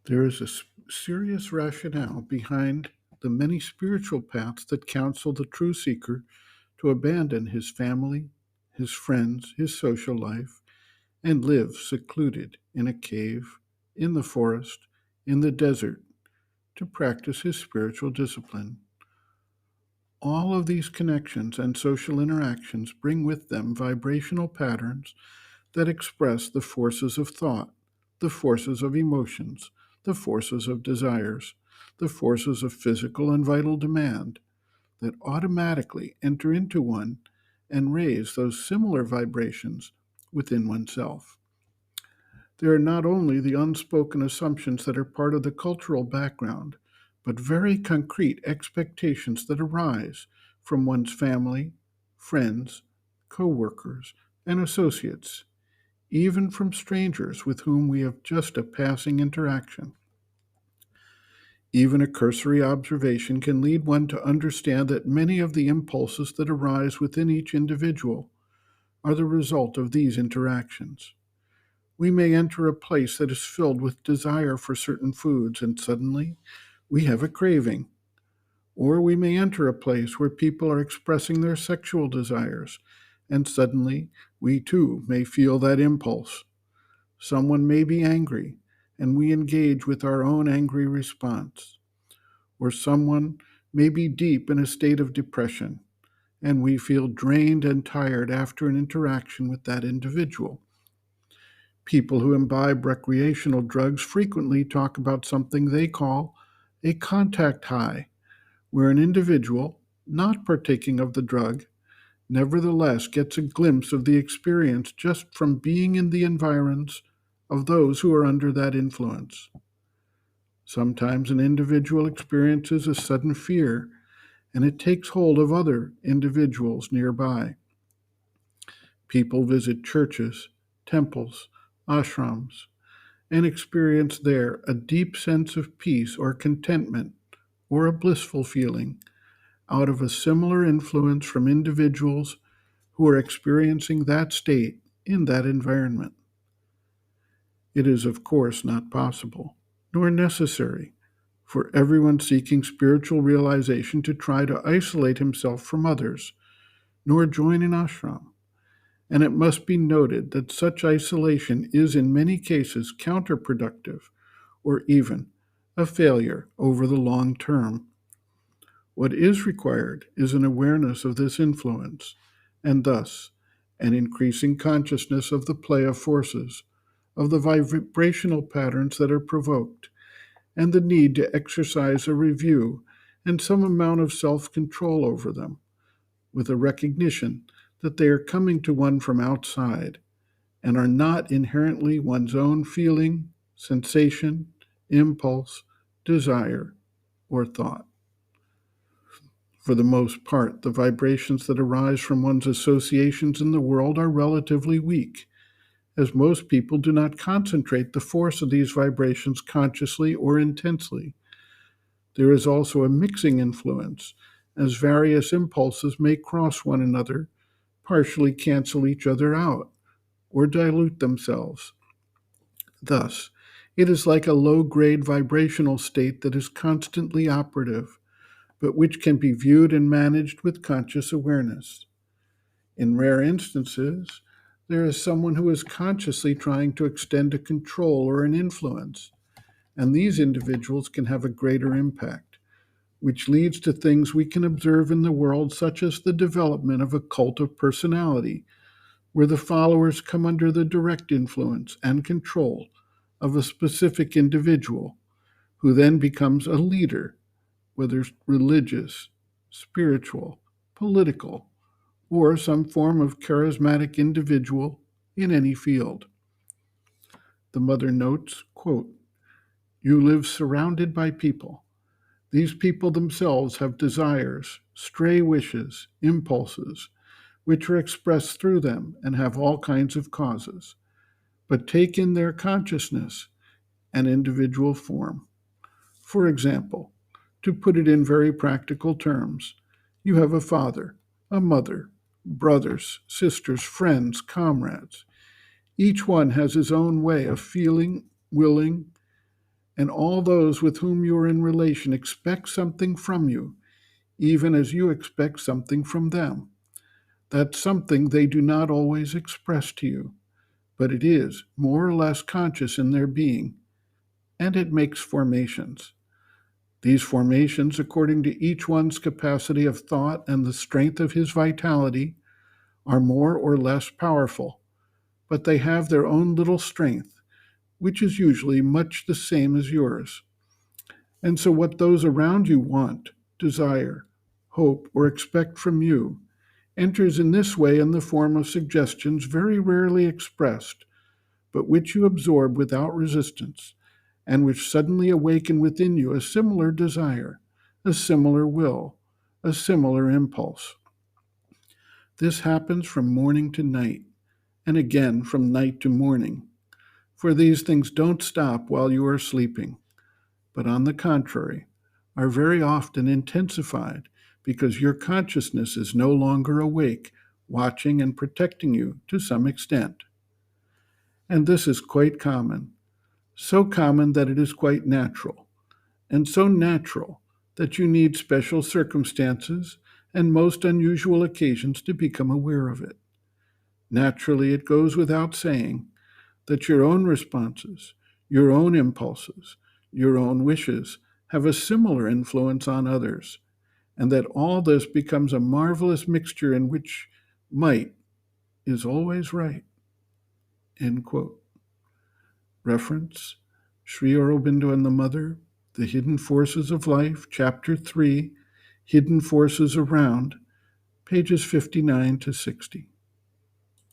There is a serious rationale behind the many spiritual paths that counsel the true seeker to abandon his family, his friends, his social life, and live secluded in a cave, in the forest, in the desert, to practice his spiritual discipline. All of these connections and social interactions bring with them vibrational patterns that express the forces of thought, the forces of emotions, the forces of desires, the forces of physical and vital demand that automatically enter into one and raise those similar vibrations within oneself. There are not only the unspoken assumptions that are part of the cultural background, but very concrete expectations that arise from one's family, friends, co workers, and associates, even from strangers with whom we have just a passing interaction. Even a cursory observation can lead one to understand that many of the impulses that arise within each individual are the result of these interactions. We may enter a place that is filled with desire for certain foods, and suddenly we have a craving. Or we may enter a place where people are expressing their sexual desires, and suddenly we too may feel that impulse. Someone may be angry, and we engage with our own angry response. Or someone may be deep in a state of depression, and we feel drained and tired after an interaction with that individual. People who imbibe recreational drugs frequently talk about something they call a contact high, where an individual, not partaking of the drug, nevertheless gets a glimpse of the experience just from being in the environs of those who are under that influence. Sometimes an individual experiences a sudden fear, and it takes hold of other individuals nearby. People visit churches, temples, ashrams, and experience there a deep sense of peace or contentment or a blissful feeling out of a similar influence from individuals who are experiencing that state in that environment. It is, of course, not possible, nor necessary, for everyone seeking spiritual realization to try to isolate himself from others, nor join an ashram. And it must be noted that such isolation is in many cases counterproductive or even a failure over the long term. What is required is an awareness of this influence, and thus an increasing consciousness of the play of forces, of the vibrational patterns that are provoked, and the need to exercise a review and some amount of self control over them, with a recognition that they are coming to one from outside and are not inherently one's own feeling, sensation, impulse, desire, or thought. For the most part, the vibrations that arise from one's associations in the world are relatively weak, as most people do not concentrate the force of these vibrations consciously or intensely. There is also a mixing influence, as various impulses may cross one another, partially cancel each other out, or dilute themselves. Thus, it is like a low grade vibrational state that is constantly operative, but which can be viewed and managed with conscious awareness. In rare instances, there is someone who is consciously trying to extend a control or an influence, and these individuals can have a greater impact, which leads to things we can observe in the world, such as the development of a cult of personality, where the followers come under the direct influence and control of a specific individual, who then becomes a leader, whether religious, spiritual, political, or some form of charismatic individual in any field. The mother notes, quote, "You live surrounded by people. These people themselves have desires, stray wishes, impulses, which are expressed through them and have all kinds of causes, but take in their consciousness an individual form. For example, to put it in very practical terms, you have a father, a mother, brothers, sisters, friends, comrades. Each one has his own way of feeling, willing, and all those with whom you are in relation expect something from you, even as you expect something from them. That something they do not always express to you, but it is more or less conscious in their being, and it makes formations. These formations, according to each one's capacity of thought and the strength of his vitality, are more or less powerful, but they have their own little strength, which is usually much the same as yours. And so, what those around you want, desire, hope, or expect from you enters in this way in the form of suggestions very rarely expressed, but which you absorb without resistance, and which suddenly awaken within you a similar desire, a similar will, a similar impulse. This happens from morning to night, and again from night to morning, for these things don't stop while you are sleeping, but on the contrary, are very often intensified because your consciousness is no longer awake, watching and protecting you to some extent. And this is quite common, so common that it is quite natural, and so natural that you need special circumstances and most unusual occasions to become aware of it. Naturally, it goes without saying that your own responses, your own impulses, your own wishes have a similar influence on others, and that all this becomes a marvelous mixture in which might is always right. End quote. Reference Sri Aurobindo and the Mother, The Hidden Forces of Life, Chapter 3, Hidden Forces Around, pages 59 to 60.